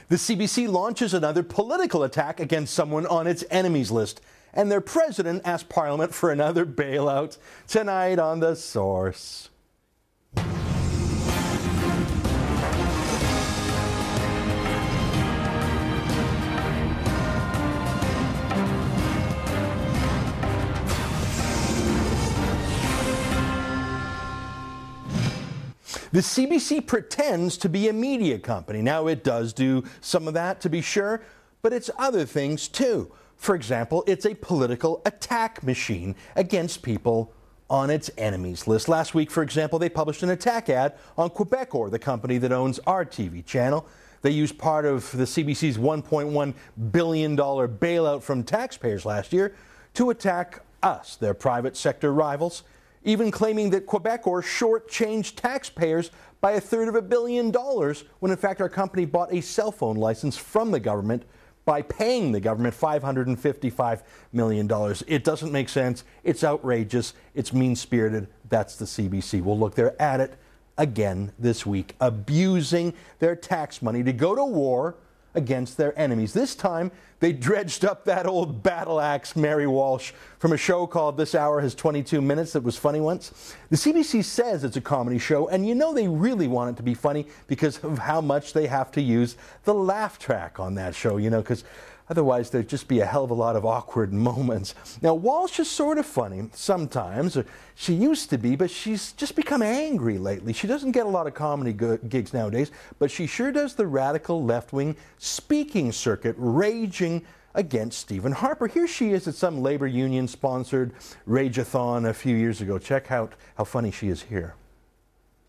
The CBC launches another political attack against someone on its enemies list, and their president asked Parliament for another bailout tonight on The Source. The CBC pretends to be a media company. Now, it does do some of that, to be sure, but it's other things too. For example, it's a political attack machine against people on its enemies list. Last week, for example, they published an attack ad on Quebecor, the company that owns our TV channel. They used part of the CBC's $1.1 billion bailout from taxpayers last year to attack us, their private sector rivals, even claiming that Quebecor shortchanged taxpayers by $1/3 billion when in fact our company bought a cell phone license from the government by paying the government $555 million. It doesn't make sense. It's outrageous. It's mean-spirited. That's the CBC. Well, look, they're at it again this week, abusing their tax money to go to war against their enemies. This time, they dredged up that old battle axe, Mary Walsh, from a show called This Hour Has 22 Minutes that was funny once. The CBC says it's a comedy show, and you know they really want it to be funny because of how much they have to use the laugh track on that show, you know, because otherwise there'd just be a hell of a lot of awkward moments. Now, Walsh is sort of funny sometimes. She used to be, but she's just become angry lately. She doesn't get a lot of comedy gigs nowadays, but she sure does the radical left-wing speaking circuit, raging against Stephen Harper. Here she is at some labor union-sponsored rage-a-thon a few years ago. Check out how funny she is here.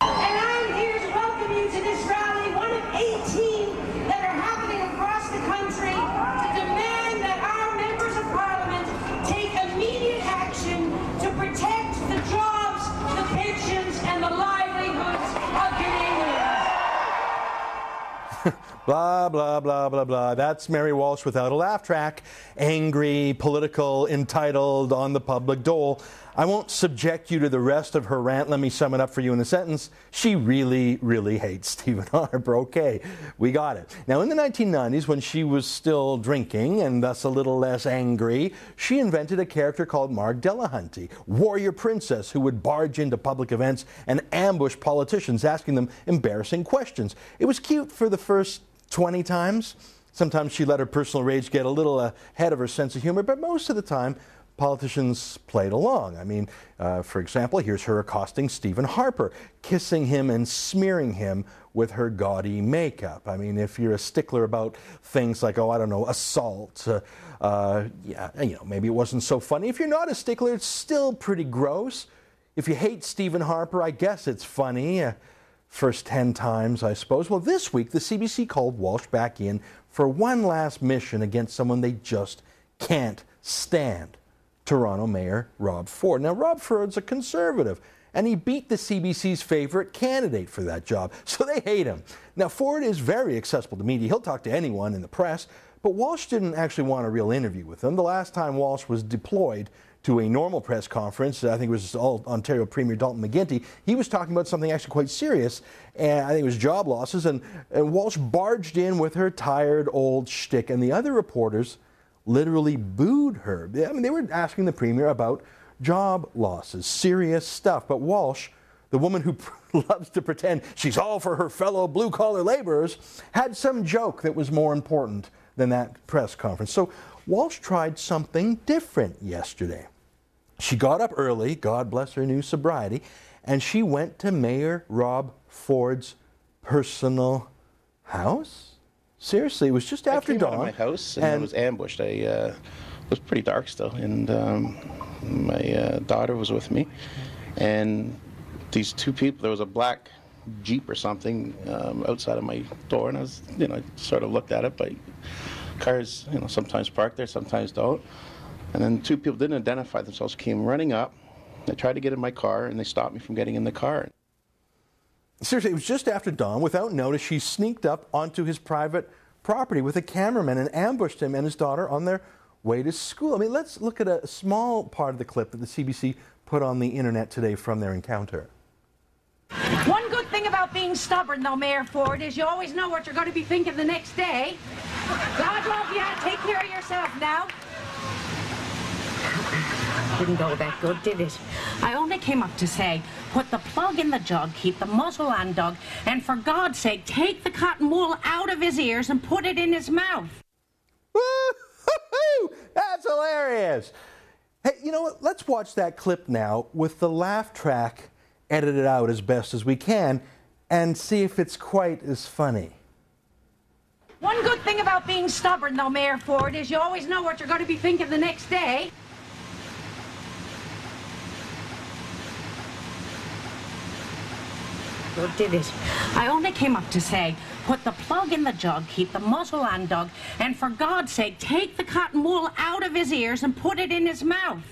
And I'm here to welcome you to this rally, one of 18 that are happening across the country, to demand that our members of Parliament take immediate action to protect the jobs, the pensions, and the livelihoods of Canadians. Blah, blah, blah, blah, blah. That's Mary Walsh without a laugh track. Angry, political, entitled, on the public dole. I won't subject you to the rest of her rant. Let me sum it up for you in a sentence. She really, really hates Stephen Harper. Okay, we got it. Now, in the 1990s, when she was still drinking and thus a little less angry, she invented a character called Marg Delahunty, warrior princess who would barge into public events and ambush politicians, asking them embarrassing questions. It was cute for the first 20 times. Sometimes she let her personal rage get a little ahead of her sense of humor, but most of the time, politicians played along. I mean, for example, here's her accosting Stephen Harper, kissing him and smearing him with her gaudy makeup. I mean, if you're a stickler about things like, oh, I don't know, assault, yeah, you know, maybe it wasn't so funny. If you're not a stickler, it's still pretty gross. If you hate Stephen Harper, I guess it's funny. First 10 times, I suppose. Well, this week, the CBC called Walsh back in for one last mission against someone they just can't stand. Toronto Mayor Rob Ford. Now, Rob Ford's a conservative, and he beat the CBC's favorite candidate for that job, so they hate him. Now, Ford is very accessible to media. He'll talk to anyone in the press, but Walsh didn't actually want a real interview with him. The last time Walsh was deployed to a normal press conference, I think it was Ontario Premier Dalton McGuinty, he was talking about something actually quite serious, and I think it was job losses, and Walsh barged in with her tired old shtick, and the other reporters literally booed her. I mean, they were asking the Premier about job losses, serious stuff, but Walsh, the woman who loves to pretend she's all for her fellow blue-collar laborers, had some joke that was more important than that press conference. So Walsh tried something different yesterday. She got up early, God bless her new sobriety, and she went to Mayor Rob Ford's personal house. Seriously, it was just after dawn. I came out of my house and I was ambushed. It was pretty dark still, and my daughter was with me. And these two people, there was a black Jeep or something outside of my door, and I was, I sort of looked at it, but cars, sometimes park there, sometimes don't. And then two people didn't identify themselves, came running up. They tried to get in my car, and they stopped me from getting in the car. Seriously, it was just after dawn. Without notice, she sneaked up onto his private property with a cameraman and ambushed him and his daughter on their way to school. I mean, let's look at a small part of the clip that the CBC put on the internet today from their encounter. One good thing thing about being stubborn, though, Mayor Ford, is you always know what you're going to be thinking the next day. God love you. Take care of yourself now. Didn't go that good, did it? I only came up to say, put the plug in the jug, keep the muzzle undug, and for God's sake, take the cotton wool out of his ears and put it in his mouth. Woo-hoo-hoo! That's hilarious. Hey, you know what? Let's watch that clip now with the laugh track edited out as best as we can and see if it's quite as funny. One good thing about being stubborn, though, Mayor Ford, is you always know what you're going to be thinking the next day. Good, did it? I only came up to say, put the plug in the jug, keep the muzzle undug, and for God's sake, take the cotton wool out of his ears and put it in his mouth.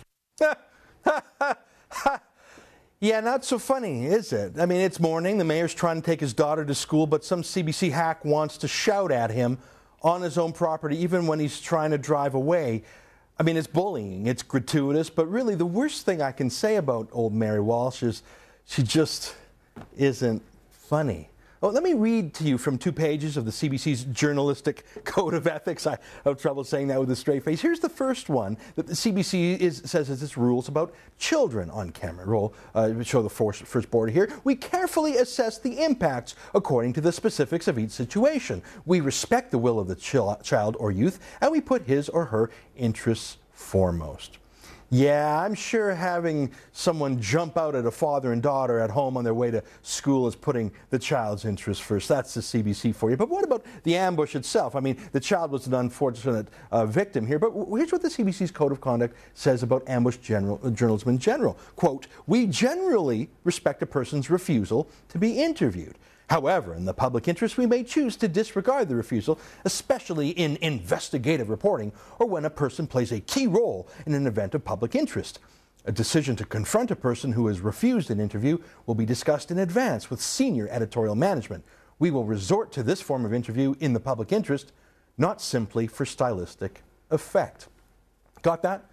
Yeah, not so funny, is it? I mean, it's morning, the mayor's trying to take his daughter to school, but some CBC hack wants to shout at him on his own property, even when he's trying to drive away. I mean, it's bullying, it's gratuitous, but really the worst thing I can say about old Mary Walsh is she just isn't funny. Oh, let me read to you from 2 pages of the CBC's journalistic code of ethics. I have trouble saying that with a straight face. Here's the first one that the CBC says is its rules about children on camera. Show the first board here. We carefully assess the impacts according to the specifics of each situation. We respect the will of the child or youth, and we put his or her interests foremost. Yeah, I'm sure having someone jump out at a father and daughter at home on their way to school is putting the child's interest first. That's the CBC for you. But what about the ambush itself? I mean, the child was an unfortunate victim here, but here's what the CBC's Code of Conduct says about ambush journalism in general. Quote, we generally respect a person's refusal to be interviewed. However, in the public interest, we may choose to disregard the refusal, especially in investigative reporting or when a person plays a key role in an event of public interest. A decision to confront a person who has refused an interview will be discussed in advance with senior editorial management. We will resort to this form of interview in the public interest, not simply for stylistic effect. Got that?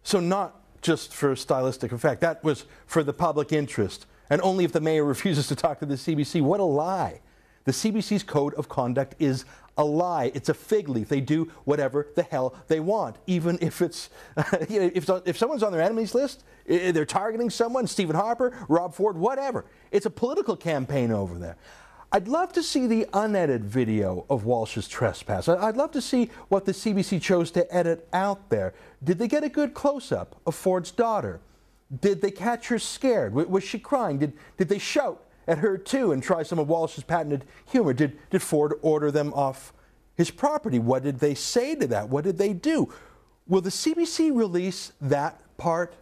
So not just for stylistic effect. That was for the public interest. And only if the mayor refuses to talk to the CBC. What a lie. The CBC's Code of Conduct is a lie. It's a fig leaf. They do whatever the hell they want, even if it's, if someone's on their enemies list, they're targeting someone, Stephen Harper, Rob Ford, whatever. It's a political campaign over there. I'd love to see the unedited video of Walsh's trespass. I'd love to see what the CBC chose to edit out there. Did they get a good close-up of Ford's daughter? Did they catch her scared? Was she crying? Did they shout at her too and try some of Walsh's patented humor? Did Ford order them off his property? What did they say to that? What did they do? Will the CBC release that part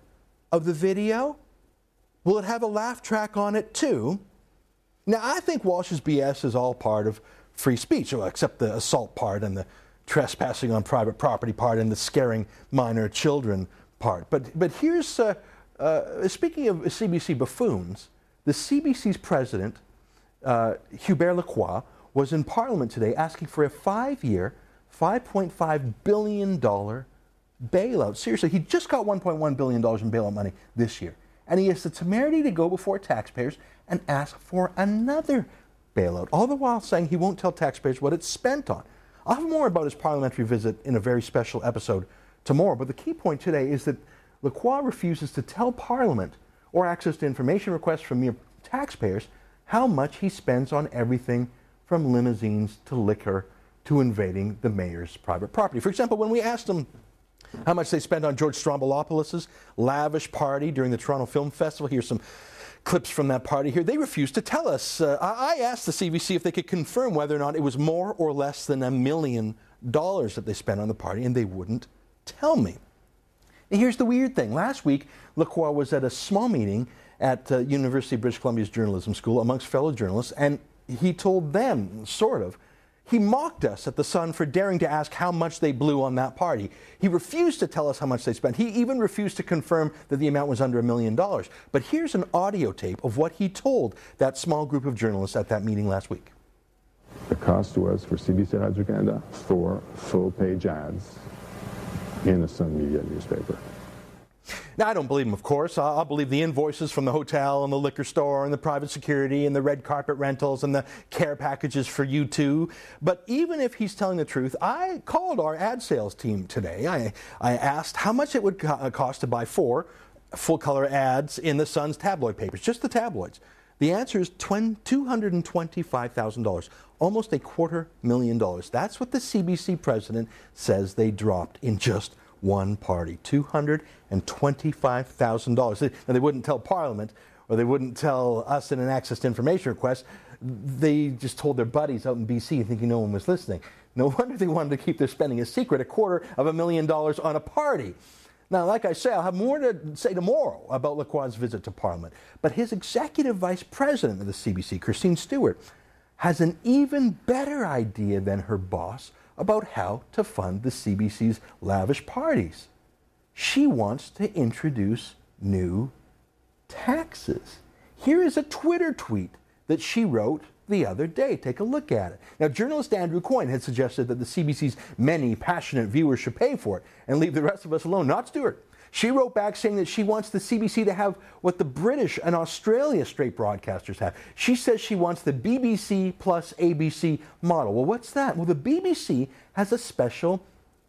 of the video? Will it have a laugh track on it too? Now, I think Walsh's BS is all part of free speech, except the assault part and the trespassing on private property part and the scaring minor children part. But here's... speaking of CBC buffoons, the CBC's president, Hubert Lacroix, was in Parliament today asking for a 5-year, $5.5 billion bailout. Seriously, he just got $1.1 billion in bailout money this year. And he has the temerity to go before taxpayers and ask for another bailout, all the while saying he won't tell taxpayers what it's spent on. I'll have more about his parliamentary visit in a very special episode tomorrow, but the key point today is that Lacroix refuses to tell Parliament or access to information requests from mere taxpayers how much he spends on everything from limousines to liquor to invading the mayor's private property. For example, when we asked him how much they spent on George Stroumboulopoulos' lavish party during the Toronto Film Festival, here's some clips from that party here. They refused to tell us. I asked the CBC if they could confirm whether or not it was more or less than $1 million that they spent on the party, and they wouldn't tell me. And here's the weird thing. Last week, Lacroix was at a small meeting at University of British Columbia's journalism school amongst fellow journalists, and he told them, he mocked us at the Sun for daring to ask how much they blew on that party. He refused to tell us how much they spent. He even refused to confirm that the amount was under $1 million. But here's an audio tape of what he told that small group of journalists at that meeting last week. The cost was for CBC Radio Canada 4 full-page ads in a Sun Media newspaper. Now, I don't believe him, of course. I'll believe the invoices from the hotel and the liquor store and the private security and the red carpet rentals and the care packages for you two. But even if he's telling the truth, I called our ad sales team today. I asked how much it would cost to buy 4 full-color ads in the Sun's tabloid papers, just the tabloids. The answer is $225,000, almost $250,000. That's what the CBC president says they dropped in just one party, $225,000. Now, they wouldn't tell Parliament, or they wouldn't tell us in an access to information request. They just told their buddies out in BC, thinking no one was listening. No wonder they wanted to keep their spending a secret, $250,000 on a party. Now, like I say, I'll have more to say tomorrow about Lacroix's visit to Parliament. But his executive vice president of the CBC, Christine Stewart, has an even better idea than her boss about how to fund the CBC's lavish parties. She wants to introduce new taxes. Here is a Twitter tweet that she wrote the other day. Take a look at it. Now, journalist Andrew Coyne had suggested that the CBC's many passionate viewers should pay for it and leave the rest of us alone, not Stewart. She wrote back saying that she wants the CBC to have what the British and Australia straight broadcasters have. She says she wants the BBC plus ABC model. Well, what's that? Well, the BBC has a special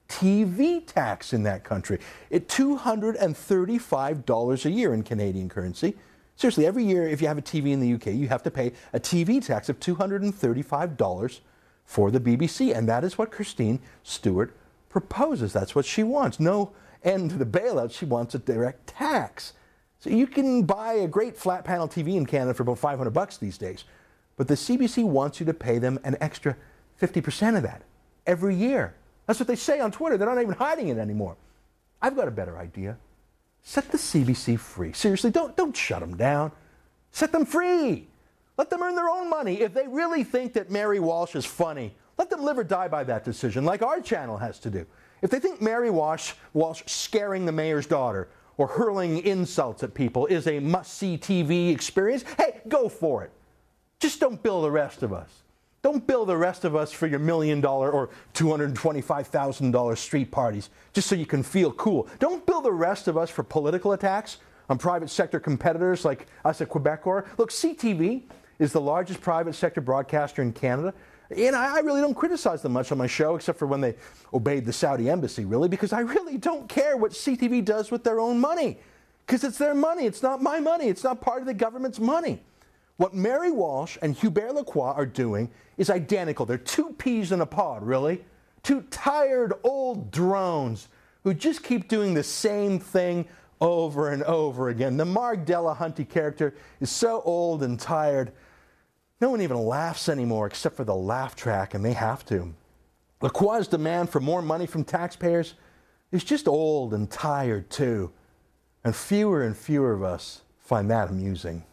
TV tax in that country. It's $235 a year in Canadian currency. Seriously, every year if you have a TV in the UK, you have to pay a TV tax of $235 for the BBC. And that is what Christine Stewart proposes. That's what she wants. No end to the bailout. She wants a direct tax. So you can buy a great flat panel TV in Canada for about $500 these days. But the CBC wants you to pay them an extra 50% of that every year. That's what they say on Twitter. They're not even hiding it anymore. I've got a better idea. Set the CBC free. Seriously, don't shut them down. Set them free. Let them earn their own money. If they really think that Mary Walsh is funny, let them live or die by that decision, like our channel has to do. If they think Mary Walsh scaring the mayor's daughter or hurling insults at people is a must-see TV experience, hey, go for it. Just don't bill the rest of us. Don't bill the rest of us for your $1 million or $225,000 street parties just so you can feel cool. Don't bill the rest of us for political attacks on private sector competitors like us at Quebecor. Look, CTV is the largest private sector broadcaster in Canada. And I really don't criticize them much on my show, except for when they obeyed the Saudi embassy, really, because I really don't care what CTV does with their own money. Because it's their money. It's not my money. It's not part of the government's money. What Mary Walsh and Hubert Lacroix are doing is identical. They're two peas in a pod, really. Two tired old drones who just keep doing the same thing over and over again. The Marg Delahunty character is so old and tired, no one even laughs anymore except for the laugh track, and they have to. Lacroix's demand for more money from taxpayers is just old and tired, too. And fewer of us find that amusing.